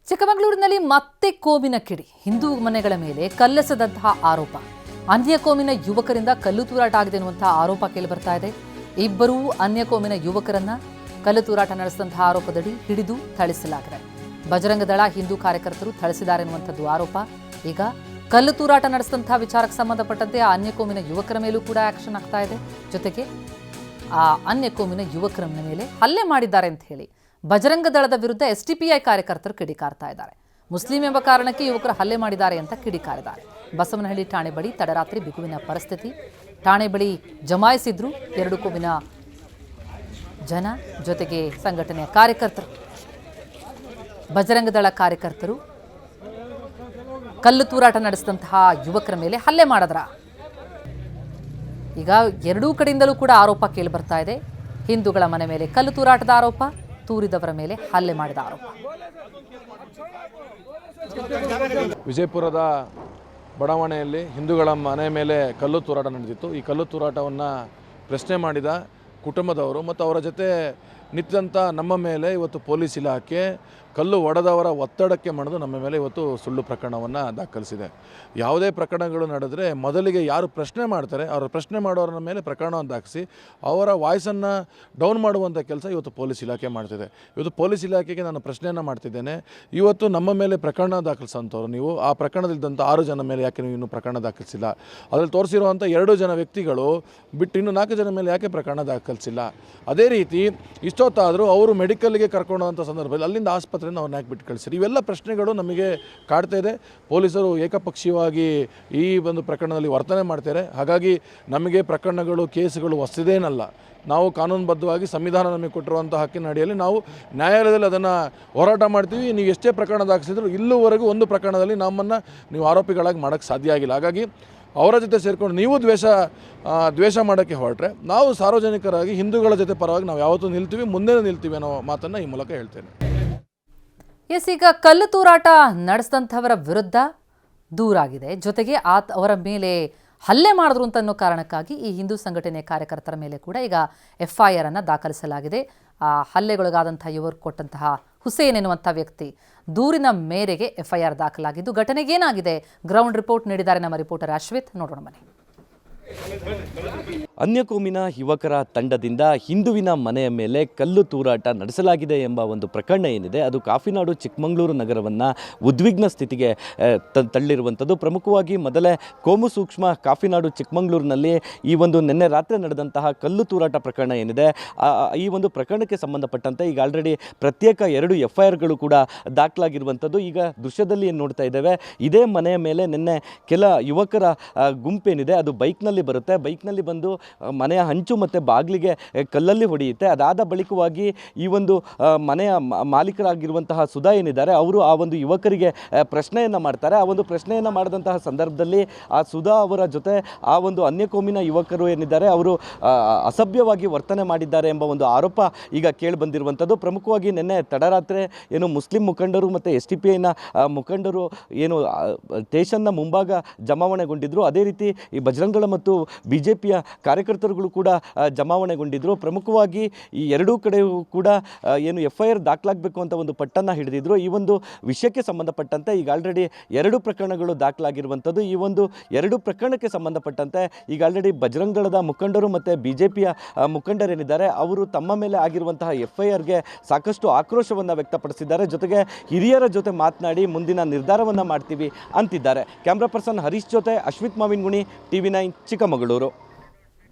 ಚಿಕ್ಕಮಗಳೂರಿನಲ್ಲಿ ಮತ್ತೆ ಕೋಮಿನ ಕಿಡಿ. ಹಿಂದೂ ಮನೆಗಳ ಮೇಲೆ ಕಲ್ಲೆಸೆದಂತಹ ಆರೋಪ. ಅನ್ಯ ಕೋಮಿನ ಯುವಕರಿಂದ ಕಲ್ಲು ತೂರಾಟ ಆಗಿದೆ ಎನ್ನುವಂತಹ ಆರೋಪ ಕೇಳಿಬರ್ತಾ ಇದೆ. ಇಬ್ಬರೂ ಅನ್ಯ ಕೋಮಿನ ಯುವಕರನ್ನ ಕಲ್ಲು ತೂರಾಟ ನಡೆಸಿದಂತಹ ಆರೋಪದಡಿ ಹಿಡಿದು ಥಳಿಸಲಾಗಿದೆ. ಬಜರಂಗ ದಳ ಹಿಂದೂ ಕಾರ್ಯಕರ್ತರು ಥಳಿಸಿದ್ದಾರೆ ಎನ್ನುವಂಥದ್ದು ಆರೋಪ. ಈಗ ಕಲ್ಲು ತೂರಾಟ ನಡೆಸಿದಂತಹ ವಿಚಾರಕ್ಕೆ ಸಂಬಂಧಪಟ್ಟಂತೆ ಆ ಅನ್ಯ ಕೋಮಿನ ಯುವಕರ ಮೇಲೂ ಕೂಡ ಆಕ್ಷನ್ ಆಗ್ತಾ ಇದೆ. ಜೊತೆಗೆ ಆ ಅನ್ಯ ಕೋಮಿನ ಯುವಕರ ಮೇಲೆ ಹಲ್ಲೆ ಮಾಡಿದ್ದಾರೆ ಅಂತ ಹೇಳಿ ಬಜರಂಗ ದಳದ ವಿರುದ್ಧ ಎಸ್ಡಿಪಿಐ ಕಾರ್ಯಕರ್ತರು ಕಿಡಿಕಾರ್ತಾ ಇದ್ದಾರೆ. ಮುಸ್ಲಿಂ ಎಂಬ ಕಾರಣಕ್ಕೆ ಯುವಕರು ಹಲ್ಲೆ ಮಾಡಿದ್ದಾರೆ ಅಂತ ಕಿಡಿಕಾರಿದ್ದಾರೆ. ಬಸವನಹಳ್ಳಿ ಠಾಣೆ ಬಳಿ ತಡರಾತ್ರಿ ಬಿಗುವಿನ ಪರಿಸ್ಥಿತಿ. ಠಾಣೆ ಬಳಿ ಜಮಾಯಿಸಿದ್ರು ಎರಡು ಕೋಮಿನ ಜನ, ಜೊತೆಗೆ ಸಂಘಟನೆಯ ಕಾರ್ಯಕರ್ತರು. ಬಜರಂಗ ದಳ ಕಾರ್ಯಕರ್ತರು ಕಲ್ಲು ತೂರಾಟ ನಡೆಸಿದಂತಹ ಯುವಕರ ಮೇಲೆ ಹಲ್ಲೆ ಮಾಡಿದ್ರ. ಈಗ ಎರಡೂ ಕಡೆಯಿಂದಲೂ ಕೂಡ ಆರೋಪ ಕೇಳಿ ಬರ್ತಾ ಇದೆ. ಹಿಂದೂಗಳ ಮನೆ ಮೇಲೆ ಕಲ್ಲು ತೂರಾಟದ ಆರೋಪ, ತೂರಿದವರ ಮೇಲೆ ಹಲ್ಲೆ ಮಾಡಿದ ಆರೋಪ. ವಿಜಯಪುರದ ಬಡಾವಣೆಯಲ್ಲಿ ಹಿಂದೂಗಳ ಮನೆ ಮೇಲೆ ಕಲ್ಲು ತೂರಾಟ ನಡೆದಿತ್ತು. ಈ ಕಲ್ಲು ತೂರಾಟವನ್ನು ಪ್ರಶ್ನೆ ಮಾಡಿದ ಕುಟುಂಬದವರು ಮತ್ತು ಅವರ ಜೊತೆ ನಿಂತಂಥ ನಮ್ಮ ಮೇಲೆ ಇವತ್ತು ಪೊಲೀಸ್ ಇಲಾಖೆ ಕಲ್ಲು ಒಡೆದವರ ಒತ್ತಡಕ್ಕೆ ಮಾಡಿದು ನಮ್ಮ ಮೇಲೆ ಇವತ್ತು ಸುಳ್ಳು ಪ್ರಕರಣವನ್ನು ದಾಖಲಿಸಿದೆ. ಯಾವುದೇ ಪ್ರಕರಣಗಳು ನಡೆದರೆ ಮೊದಲಿಗೆ ಯಾರು ಪ್ರಶ್ನೆ ಮಾಡ್ತಾರೆ ಅವರ ಪ್ರಶ್ನೆ ಮಾಡೋರ ಮೇಲೆ ಪ್ರಕರಣವನ್ನು ದಾಖಲಿಸಿ ಅವರ ವಾಯ್ಸನ್ನು ಡೌನ್ ಮಾಡುವಂಥ ಕೆಲಸ ಇವತ್ತು ಪೊಲೀಸ್ ಇಲಾಖೆ ಮಾಡ್ತಿದೆ. ಇವತ್ತು ಪೊಲೀಸ್ ಇಲಾಖೆಗೆ ನಾನು ಪ್ರಶ್ನೆಯನ್ನು ಮಾಡ್ತಿದ್ದೇನೆ. ಇವತ್ತು ನಮ್ಮ ಮೇಲೆ ಪ್ರಕರಣ ದಾಖಲಿಸೋಂಥವ್ರು ನೀವು ಆ ಪ್ರಕರಣದಲ್ಲಿದ್ದಂಥ 6 ಜನ ಮೇಲೆ ಯಾಕೆ ನೀವು ಇನ್ನೂ ಪ್ರಕರಣ ದಾಖಲಿಸಿಲ್ಲ? ಅದರಲ್ಲಿ ತೋರಿಸಿರುವಂಥ 2 ಜನ ವ್ಯಕ್ತಿಗಳು ಬಿಟ್ಟು ಇನ್ನೂ 4 ಜನ ಮೇಲೆ ಯಾಕೆ ಪ್ರಕರಣ ದಾಖಲಿಸಿಲ್ಲ? ಅದೇ ರೀತಿ ಇಷ್ಟೊತ್ತಾದರೂ ಅವರು ಮೆಡಿಕಲ್ಗೆ ಕರ್ಕೊಂಡಂಥ ಸಂದರ್ಭದಲ್ಲಿ ಅಲ್ಲಿಂದ ಆಸ್ಪತ್ರೆಯನ್ನು ಅವ್ರನ್ನ ಯಾಕೆ ಬಿಟ್ಟು ಕಳಿಸಿರಿ? ಇವೆಲ್ಲ ಪ್ರಶ್ನೆಗಳು ನಮಗೆ ಕಾಡ್ತಾ ಇದೆ. ಪೊಲೀಸರು ಏಕಪಕ್ಷೀಯವಾಗಿ ಈ ಒಂದು ಪ್ರಕರಣದಲ್ಲಿ ವರ್ತನೆ ಮಾಡ್ತಾರೆ. ಹಾಗಾಗಿ ನಮಗೆ ಪ್ರಕರಣಗಳು ಕೇಸುಗಳು ಹೊಸದೇನಲ್ಲ. ನಾವು ಕಾನೂನುಬದ್ಧವಾಗಿ ಸಂವಿಧಾನ ನಮಗೆ ಕೊಟ್ಟಿರುವಂಥ ಹಕ್ಕಿನ ಅಡಿಯಲ್ಲಿ ನಾವು ನ್ಯಾಯಾಲಯದಲ್ಲಿ ಅದನ್ನು ಹೋರಾಟ ಮಾಡ್ತೀವಿ. ನೀವು ಎಷ್ಟೇ ಪ್ರಕರಣ ದಾಖಲಿಸಿದ್ರು ಇಲ್ಲಿವರೆಗೂ ಒಂದು ಪ್ರಕರಣದಲ್ಲಿ ನಮ್ಮನ್ನು ನೀವು ಆರೋಪಿಗಳಾಗಿ ಮಾಡೋಕ್ಕೆ ಸಾಧ್ಯ ಆಗಿಲ್ಲ. ಹಾಗಾಗಿ ಅವರ ಜೊತೆ ಸೇರಿಕೊಂಡು ನೀವು ದ್ವೇಷ ಮಾಡೋಕ್ಕೆ ಹೊರಟ್ರೆ ನಾವು ಸಾರ್ವಜನಿಕರಾಗಿ ಹಿಂದೂಗಳ ಜೊತೆ ಪರವಾಗಿ ನಾವು ಯಾವತ್ತೂ ನಿಲ್ತೀವಿ, ಮುಂದೆ ನಿಲ್ತೀವಿ ಅನ್ನೋ ಮಾತನ್ನು ಈ ಮೂಲಕ ಹೇಳ್ತೇನೆ. ಈಗ ಕಲ್ಲು ತೂರಾಟ ನಡೆಸಿದಂಥವರ ವಿರುದ್ಧ ದೂರಾಗಿದೆ. ಜೊತೆಗೆ ಅವರ ಮೇಲೆ ಹಲ್ಲೆ ಮಾಡಿದ್ರು ಅಂತ ಅನ್ನೋ ಕಾರಣಕ್ಕಾಗಿ ಈ ಹಿಂದೂ ಸಂಘಟನೆಯ ಕಾರ್ಯಕರ್ತರ ಮೇಲೆ ಕೂಡ ಈಗ FIR ಅನ್ನು ದಾಖಲಿಸಲಾಗಿದೆ. ಆ ಹಲ್ಲೆಗೊಳಗಾದಂತಹ ಇವರು ಕೊಟ್ಟಂತಹ ಹುಸೇನ್ ಎನ್ನುವಂಥ ವ್ಯಕ್ತಿ ದೂರಿನ ಮೇರೆಗೆ FIR ದಾಖಲಾಗಿದ್ದು ಘಟನೆಗೇನಾಗಿದೆ ಗ್ರೌಂಡ್ ರಿಪೋರ್ಟ್ ನೀಡಿದ್ದಾರೆ ನಮ್ಮ ರಿಪೋರ್ಟರ್ ಅಶ್ವಿತ್. ನೋಡೋಣ ಬನ್ನಿ. ಅನ್ಯಕೋಮಿನ ಯುವಕರ ತಂಡದಿಂದ ಹಿಂದುವಿನ ಮನೆಯ ಮೇಲೆ ಕಲ್ಲು ತೂರಾಟ ನಡೆಸಲಾಗಿದೆ ಎಂಬ ಒಂದು ಪ್ರಕರಣ ಏನಿದೆ ಅದು ಕಾಫಿನಾಡು ಚಿಕ್ಕಮಗಳೂರು ನಗರವನ್ನು ಉದ್ವಿಗ್ನ ಸ್ಥಿತಿಗೆ ತಳ್ಳಿರುವಂಥದ್ದು. ಪ್ರಮುಖವಾಗಿ ಮೊದಲೇ ಕೋಮು ಸೂಕ್ಷ್ಮ ಕಾಫಿನಾಡು ಚಿಕ್ಕಮಗಳೂರಿನಲ್ಲಿ ಈ ಒಂದು ನಿನ್ನೆ ರಾತ್ರಿ ನಡೆದಂತಹ ಕಲ್ಲು ತೂರಾಟ ಪ್ರಕರಣ ಏನಿದೆ ಈ ಒಂದು ಪ್ರಕರಣಕ್ಕೆ ಸಂಬಂಧಪಟ್ಟಂತೆ ಈಗ ಆಲ್ರೆಡಿ ಪ್ರತ್ಯೇಕ 2 FIRಗಳು ಕೂಡ ದಾಖಲಾಗಿರುವಂಥದ್ದು. ಈಗ ದೃಶ್ಯದಲ್ಲಿ ಏನು ನೋಡ್ತಾ ಇದ್ದೇವೆ, ಇದೇ ಮನೆಯ ಮೇಲೆ ನಿನ್ನೆ ಕೆಲ ಯುವಕರ ಗುಂಪೇನಿದೆ ಅದು ಬೈಕ್ನಲ್ಲಿ ಬರುತ್ತೆ. ಬೈಕ್ನಲ್ಲಿ ಬಂದು ಮನೆಯ ಹಂಚು ಮತ್ತು ಬಾಗಿಲಿಗೆ ಕಲ್ಲಲ್ಲಿ ಹೊಡೆಯುತ್ತೆ. ಅದಾದ ಬಳಿಕವಾಗಿ ಈ ಒಂದು ಮನೆಯ ಮಾಲೀಕರಾಗಿರುವಂತಹ ಸುಧಾ ಏನಿದ್ದಾರೆ ಅವರು ಆ ಒಂದು ಯುವಕರಿಗೆ ಪ್ರಶ್ನೆಯನ್ನು ಮಾಡ್ತಾರೆ. ಆ ಒಂದು ಪ್ರಶ್ನೆಯನ್ನು ಮಾಡಿದಂತಹ ಸಂದರ್ಭದಲ್ಲಿ ಆ ಸುಧಾ ಅವರ ಜೊತೆ ಆ ಒಂದು ಅನ್ಯಕೋಮಿನ ಯುವಕರು ಏನಿದ್ದಾರೆ ಅವರು ಅಸಭ್ಯವಾಗಿ ವರ್ತನೆ ಮಾಡಿದ್ದಾರೆ ಎಂಬ ಒಂದು ಆರೋಪ ಈಗ ಕೇಳಿ ಬಂದಿರುವಂಥದ್ದು. ಪ್ರಮುಖವಾಗಿ ನಿನ್ನೆ ತಡರಾತ್ರಿ ಏನು ಮುಸ್ಲಿಂ ಮುಖಂಡರು ಮತ್ತು SDPIನ ಮುಖಂಡರು ಏನು ಸ್ಟೇಷನ್ನ ಮುಂಭಾಗ ಜಮಾವಣೆಗೊಂಡಿದ್ದರು. ಅದೇ ರೀತಿ ಈ ಬಜರಂಗಳ ಮತ್ತು BJPಯ ಕಾರ್ಯಕರ್ತರುಗಳು ಕೂಡ ಜಮಾವಣೆಗೊಂಡಿದ್ದರು. ಪ್ರಮುಖವಾಗಿ ಈ ಎರಡೂ ಕಡೆಯೂ ಕೂಡ ಏನು FIR ದಾಖಲಾಗಬೇಕು ಅಂತ ಒಂದು ಪಟ್ಟನ್ನು ಹಿಡಿದಿದ್ರು. ಈ ಒಂದು ವಿಷಯಕ್ಕೆ ಸಂಬಂಧಪಟ್ಟಂತೆ ಈಗ ಆಲ್ರೆಡಿ 2 ಪ್ರಕರಣಗಳು ದಾಖಲಾಗಿರುವಂಥದ್ದು. ಈ ಒಂದು 2 ಪ್ರಕರಣಕ್ಕೆ ಸಂಬಂಧಪಟ್ಟಂತೆ ಈಗ ಆಲ್ರೆಡಿ ಬಜರಂಗದಳದ ಮುಖಂಡರು ಮತ್ತು BJPಯ ಮುಖಂಡರೇನಿದ್ದಾರೆ ಅವರು ತಮ್ಮ ಮೇಲೆ ಆಗಿರುವಂತಹ FIRಗೆ ಸಾಕಷ್ಟು ಆಕ್ರೋಶವನ್ನು ವ್ಯಕ್ತಪಡಿಸಿದ್ದಾರೆ. ಜೊತೆಗೆ ಹಿರಿಯರ ಜೊತೆ ಮಾತನಾಡಿ ಮುಂದಿನ ನಿರ್ಧಾರವನ್ನು ಮಾಡ್ತೀವಿ ಅಂತಿದ್ದಾರೆ. ಕ್ಯಾಮ್ರಾ ಪರ್ಸನ್ ಹರೀಶ್ ಜೊತೆ ಅಶ್ವಿತ್ ಮಾವಿನಗುಣಿ, TV9 ಚಿಕ್ಕಮಗಳೂರು.